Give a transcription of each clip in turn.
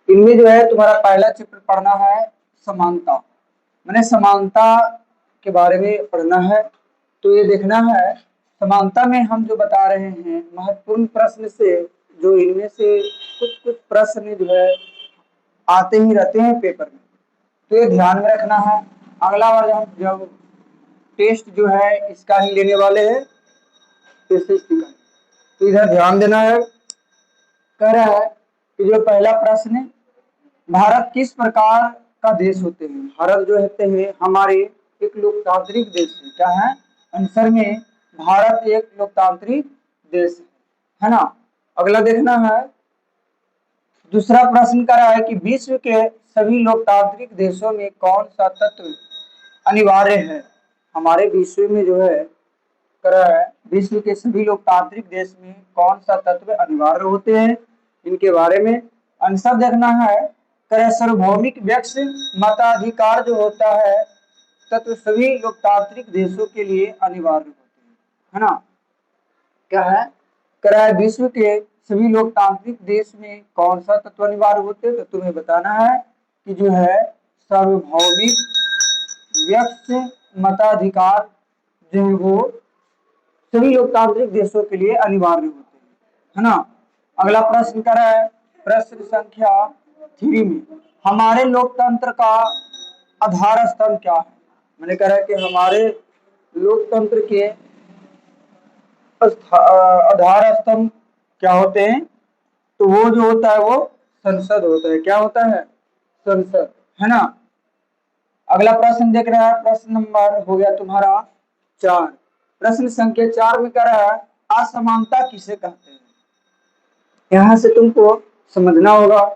इनमें जो है तुम्हारा पहला चैप्टर पढ़ना है समानता। मैंने समानता के बारे में पढ़ना है। तो ये देखना है समानता में हम जो बता रहे हैं महत्वपूर्ण प्रश्न से, जो इनमें से कुछ कुछ प्रश्न जो है आते ही रहते हैं पेपर में, तो ये ध्यान में रखना है। अगला बार हम जब टेस्ट जो है इसका ही लेने वाले हैं, SST का, तो इधर ध्यान देना है। कह रहा है कि जो पहला प्रश्न है, भारत किस प्रकार का देश होते हैं। भारत जो होते हैं हमारे एक लोकतांत्रिक देश है। क्या है आंसर में, भारत एक लोकतांत्रिक देश है ना। अगला देखना है, दूसरा प्रश्न कर रहा है कि विश्व के सभी लोकतांत्रिक देशों में कौन सा तत्व अनिवार्य है। हमारे विश्व में जो है कर रहा है विश्व के सभी लोकतांत्रिक देश में कौन सा तत्व अनिवार्य होते हैं, इनके बारे में आंसर देखना है। करे सार्वभौमिक व्यक्ति मताधिकार जो होता है तत्व सभी लोकतांत्रिक देशों के लिए अनिवार्य होते हैं, है ना। क्या है करा है विश्व के सभी लोकतांत्रिक देश में कौन सा तत्व अनिवार्य होते हैं, तो तुम्हें बताना है कि जो है सार्वभौमिक व्यक्ति मताधिकार जो है वो सभी लोकतांत्रिक देशों के लिए अनिवार्य होते हैं, है ना। अगला प्रश्न कर रहा है प्रश्न संख्या 3 में, हमारे लोकतंत्र का आधार स्तंभ क्या है। मैंने कह रहा है कि हमारे लोकतंत्र के आधार स्तंभ क्या होते हैं, तो वो जो होता है वो संसद होता है। क्या होता है, संसद, है ना। अगला प्रश्न देख रहा है, प्रश्न नंबर हो गया तुम्हारा 4। प्रश्न संख्या 4 में कह रहा है असमानता किसे कहते हैं। यहां से तुमको समझना होगा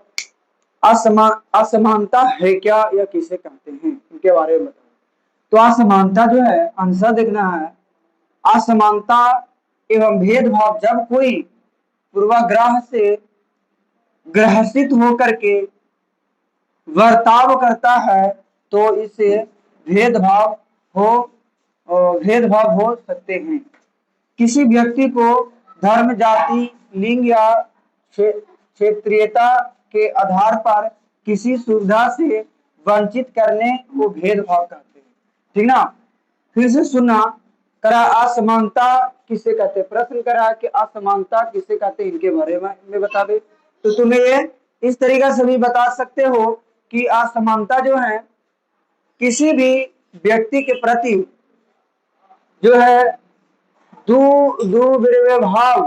असमानता है क्या या किसे कहते हैं, इनके बारे में बताओ। तो असमानता जो है आंसर देखना है, असमानता एवं भेदभाव जब कोई पूर्वाग्रह से ग्रसित होकर के बर्ताव करता है तो इसे भेदभाव हो सकते हैं। किसी व्यक्ति को धर्म, जाति, लिंग या क्षेत्रीयता के आधार पर किसी सुविधा से वंचित करने को भेदभाव कहते हैं, ठीक ना। फिर से सुनना, करा असमानता किसे कहते हैं, प्रश्न करा कि असमानता किसे कहते हैं, इनके बारे में बता दे। तो तुम्हें ये इस तरीका से भी बता सकते हो कि असमानता जो है किसी भी व्यक्ति के प्रति जो है दुर्व्यवहार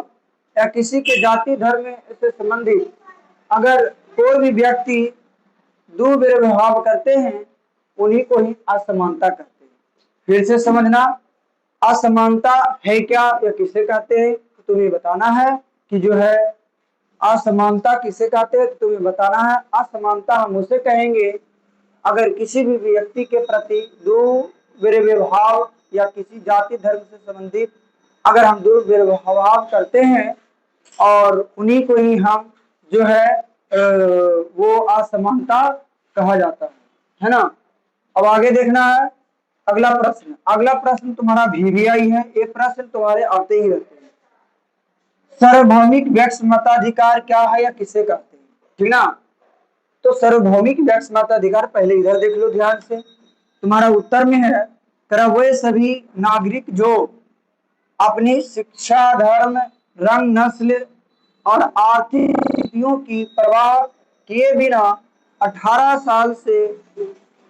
या किसी के जाति धर्म से संबंधित अगर कोई भी व्यक्ति दुर्व्यवहार करते हैं उन्हीं को ही असमानता कहते हैं। फिर से समझना, असमानता है क्या या किसे कहते हैं, तो तुम्हें बताना है कि जो है असमानता किसे कहते हैं, तो तुम्हें बताना है असमानता हम उसे कहेंगे अगर किसी भी व्यक्ति के प्रति दुर्व्यवहार या किसी जाति धर्म से संबंधित अगर हम दुर्व्यवहार करते हैं और उन्हीं को ही हम जो है वो असमानता कहा जाता है ना। अब आगे देखना है अगला प्रश्न तुम्हारा VVI है। ये प्रश्न तुम्हारे आते ही रहते हैं। सार्वभौमिक व्यक्ति मताधिकार क्या है या किसे कहते हैं, ठीक ना। तो सार्वभौमिक व्यक्ति मताधिकार पहले इधर देख लो ध्यान से, तुम्हारा उत्तर में है करा वे सभी नागरिक जो अपनी शिक्षा, धर्म, रंग, नस्ल और आर्थिक स्थितियों की परवाह किए बिना 18 साल से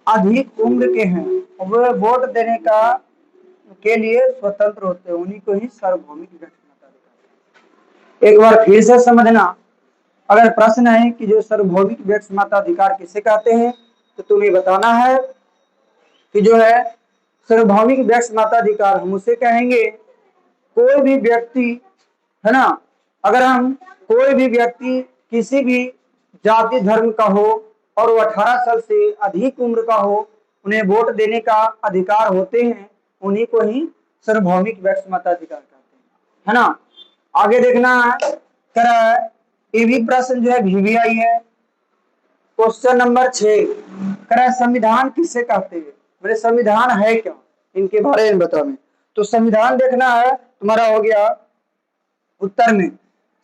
अधिक उम्र के हैं वे वोट देने के लिए स्वतंत्र होते हैं, उन्हीं को ही सार्वभौमिक व्यक्ति मताधिकार। एक बार फिर से समझना, अगर प्रश्न है कि जो सार्वभौमिक व्यक्ति मताधिकार किसे कहते हैं, तो तुम्हें बताना है कि जो है सार्वभौमिक व्यक्ति मताधिकार हम उसे कहेंगे कोई भी व्यक्ति, है ना। अगर हम कोई भी व्यक्ति किसी भी जाति धर्म का हो और वो 18 साल से अधिक उम्र का हो, उन्हें वोट देने का अधिकार होते हैं, उन्हीं को ही सार्वभौमिक व्यक्ति मताधिकार कहते हैं, है ना। आगे देखना है करा ये भी प्रश्न जो है VVI है। क्वेश्चन नंबर 6 करा संविधान किसे कहते हैं, मेरे संविधान है क्या, इनके बारे में बताओ। तो संविधान देखना है तुम्हारा हो गया उत्तर में,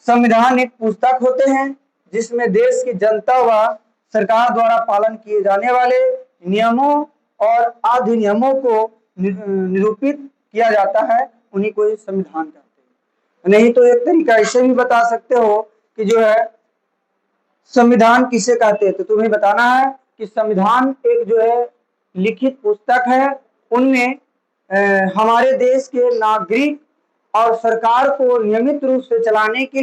संविधान एक पुस्तक होते हैं जिसमें देश की जनता व सरकार द्वारा पालन किए जाने वाले नियमों और अधिनियमों को निरूपित किया जाता है, उन्हीं को ही संविधान कहते हैं। नहीं तो एक तरीका इसे भी बता सकते हो कि जो है संविधान किसे कहते हैं, तो तुम्हें बताना है कि संविधान एक जो है लिखित पुस्तक है, उनमें हमारे देश के नागरिक और सरकार को नियमित रूप से चलाने के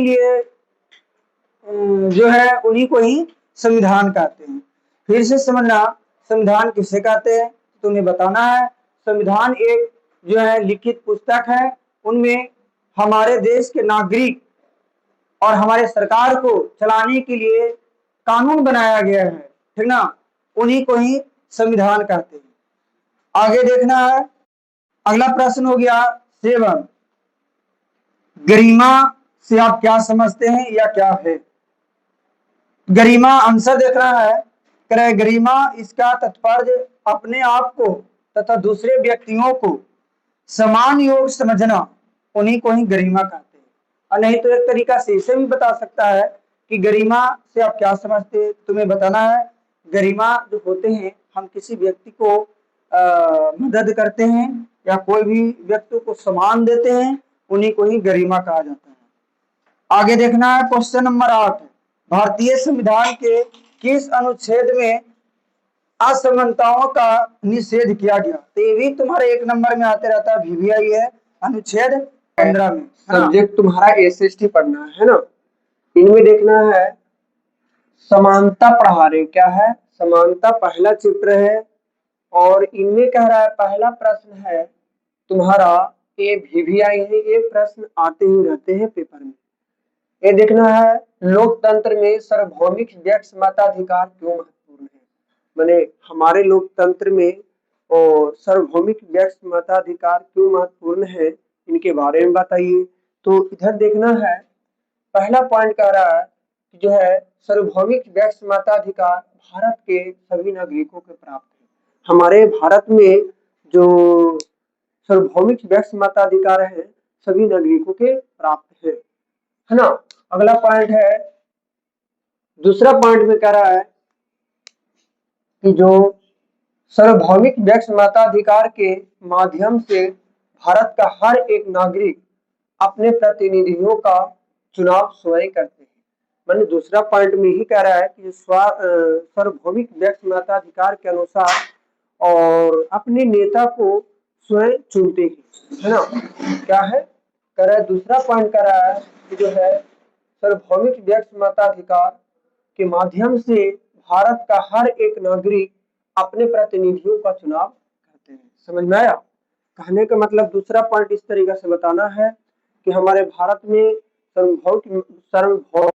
लिए जो है उन्हीं को ही संविधान कहते हैं। फिर से समझना, संविधान किसे कहते हैं, तुम्हें बताना है संविधान एक जो है लिखित पुस्तक है, उनमें हमारे देश के नागरिक और हमारे सरकार को चलाने के लिए कानून बनाया गया है, ठीक ना, उन्हीं को ही संविधान कहते हैं। आगे देखना है, अगला प्रश्न हो गया 7, गरिमा से आप क्या समझते हैं या क्या है? गरिमा आंसर देखना है, करे गरिमा इसका तात्पर्य अपने आप को तथा दूसरे व्यक्तियों को समान योग समझना, उन्हीं को ही गरिमा कहते हैं। और नहीं तो एक तरीका से इसे भी बता सकता है कि गरिमा से आप क्या समझते हैं, तुम्हें बताना है गरिमा जो होते हैं, हम किसी व्यक्ति को मदद करते हैं या कोई भी व्यक्ति को सम्मान देते हैं, उन्हीं को ही गरिमा कहा जाता है। आगे देखना है क्वेश्चन नंबर 8, भारतीय संविधान के किस अनुच्छेद में असमानताओं का निषेध किया गया? तो ये भी तुम्हारे 1 नंबर में आते रहता है, VVI है, अनुच्छेद 15 में। सब्जेक्ट तुम्हारा SST पढ़ना है ना, इनमें देखना है समानता पढ़ा रहे, क्या है समानता, पहला चित्र है और इनमें कह रहा है पहला प्रश्न है तुम्हारा, ये VVI है, ये प्रश्न आते ही रहते हैं पेपर में। ये देखना है लोकतंत्र में सार्वभौमिक व्यक्ति मताधिकार क्यों महत्वपूर्ण है, माने हमारे लोकतंत्र में और सार्वभौमिक व्यक्ति मताधिकार क्यों महत्वपूर्ण है, इनके बारे में बताइए। तो इधर देखना है पहला पॉइंट कह रहा है कि जो है सार्वभौमिक व्यक्ति मताधिकार भारत के सभी नागरिकों को प्राप्त है। हमारे भारत में जो सार्वभौमिक व्यक्ति मताधिकार है सभी नागरिकों के प्राप्त है ना। अगला पॉइंट है, दूसरा पॉइंट में कह रहा है कि जो सार्वभौमिक व्यक्ति मताधिकार के माध्यम से भारत का हर एक नागरिक अपने प्रतिनिधियों का चुनाव स्वयं करते हैं। मैंने दूसरा पॉइंट में ही कह रहा है कि सार्वभौमिक व्यक्ति मताधिकार के अनुसार और अपने नेता को स्वयं चुनते हैं, है ना। क्या है कह रहा है, दूसरा पॉइंट कह रहा है कि जो है सार्वभौमिक व्यक्ति मताधिकार के माध्यम से भारत का हर एक नागरिक अपने प्रतिनिधियों का चुनाव करते हैं। समझ में आया? कहने का मतलब दूसरा पॉइंट इस तरीके से बताना है कि हमारे भारत में सार्वभौम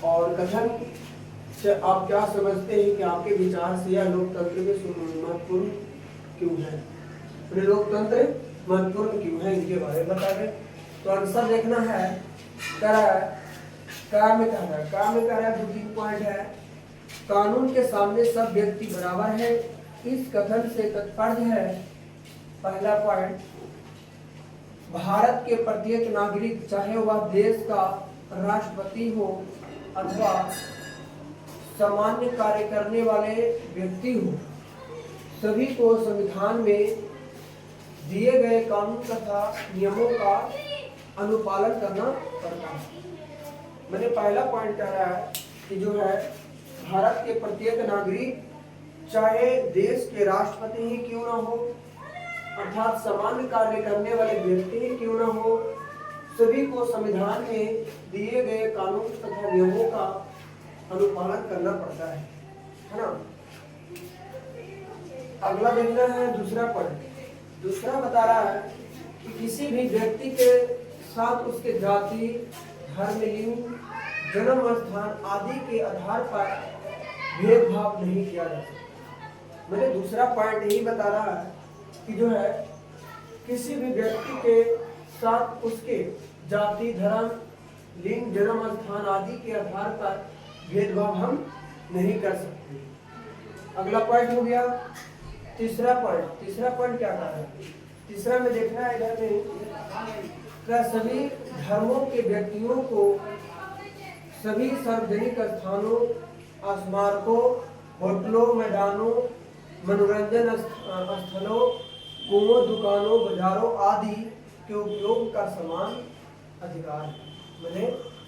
और कथन से आप क्या समझते हैं कि आपके विचार से यह लोकतंत्र में महत्वपूर्ण क्यों है? लोकतंत्र महत्वपूर्ण क्यों है, इनके बारे में बता दें। तो आंसर देखना है, क्या में कह रहा है 2-3 पॉइंट है। कानून के सामने सब व्यक्ति बराबर है, इस कथन से तात्पर्य है, पहला पॉइंट, भारत के प्रत्येक नागरिक चाहे वह देश का राष्ट्रपति हो अथवा सामान्य कार्य करने वाले व्यक्ति हो, सभी को संविधान में दिए गए कानून तथा नियमों का अनुपालन करना पड़ता है। मैंने पहला पॉइंट कह रहा है कि जो है भारत के प्रत्येक नागरिक चाहे देश के राष्ट्रपति ही क्यों ना हो अर्थात सामान्य कार्य करने वाले व्यक्ति ही क्यों ना हो, सभी को संविधान में दिए गए कानून तथा नियमों का अनुपालन करना पड़ता है ना। अगला देखना है दूसरा पॉइंट। दूसरा बता रहा है कि किसी भी व्यक्ति के साथ उसके जाति, धर्म, लिंग, जन्म स्थान आदि के आधार पर भेदभाव नहीं किया जा सकता। मैंने दूसरा पॉइंट यही बता रहा है कि जो है किसी भी व्यक्ति के साथ उसके जाति, धर्म, लिंग, जन्म स्थान आदि के आधार पर भेदभाव हम नहीं कर सकते। अगला पॉइंट हो गया तीसरा पॉइंट क्या कह रहा है? तीसरा में देखना है इधर में, क्या सभी धर्मों के व्यक्तियों को सभी सार्वजनिक स्थानों, स्मारकों, होटलों, मैदानों, मनोरंजन स्थलों, कुओं, दुकानों, बाजारों आदि के उपयोग का समान अधिकार है। मैंने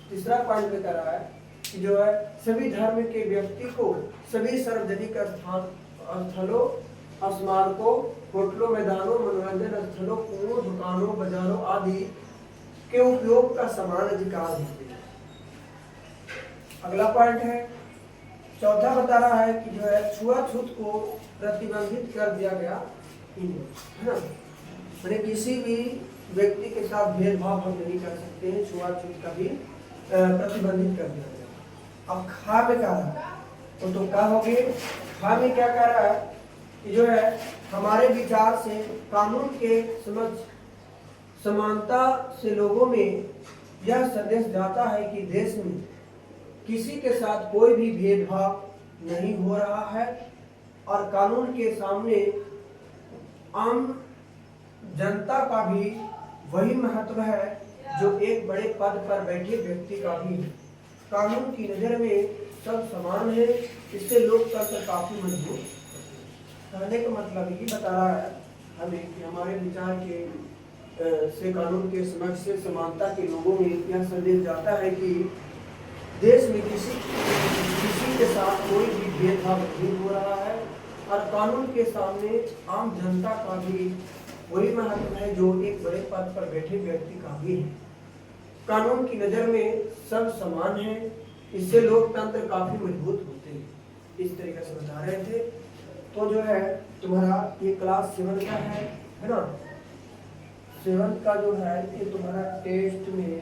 तीसरा पॉइंट में करा है कि जो है सभी धर्म के व्यक्ति को सभी सार्वजनिक स्थलों, स्मारकों, होटलों, मैदानों, मनोरंजन स्थलों, कुओं, दुकानों, बाजारों आदि के उपयोग का समान अधिकार है। अगला पॉइंट है चौथा, बता रहा है कि जो है छुआछूत को प्रतिबंधित कर दिया गया है ना। मैंने किसी भी व्यक्ति के साथ भेदभाव हम नहीं कर सकते हैं, छुआछूत का भी प्रतिबंधित कर दिया गया। अब खा में कह रहा है तो क्या हो गए, खा में क्या कह रहा है कि जो है हमारे विचार से कानून के समक्ष समानता से लोगों में यह संदेश जाता है कि देश में किसी के साथ कोई भी भेदभाव नहीं हो रहा है और कानून के सामने आम जनता का भी वही महत्व है जो एक बड़े पद पर बैठे व्यक्ति का भी है। कानून की नज़र में सब समान है, इससे लोकतंत्र काफी मजबूत है। कहने का मतलब ये बता रहा है हमें कि हमारे विचार के से कानून के समक्ष से समानता के लोगों में यह संदेश जाता है कि देश में किसी के साथ कोई भी भेदभाव नहीं हो रहा है और कानून के सामने आम जनता का भी वही महत्व है जो एक बड़े पद पर बैठे व्यक्ति का भी है। कानून की नज़र में सब समान है, इससे लोकतंत्र काफी मजबूत होते हैं। इस तरीके से बता रहे थे। तो जो है तुम्हारा ये क्लास 7 का है ना। 7 का जो है ये तुम्हारा टेस्ट में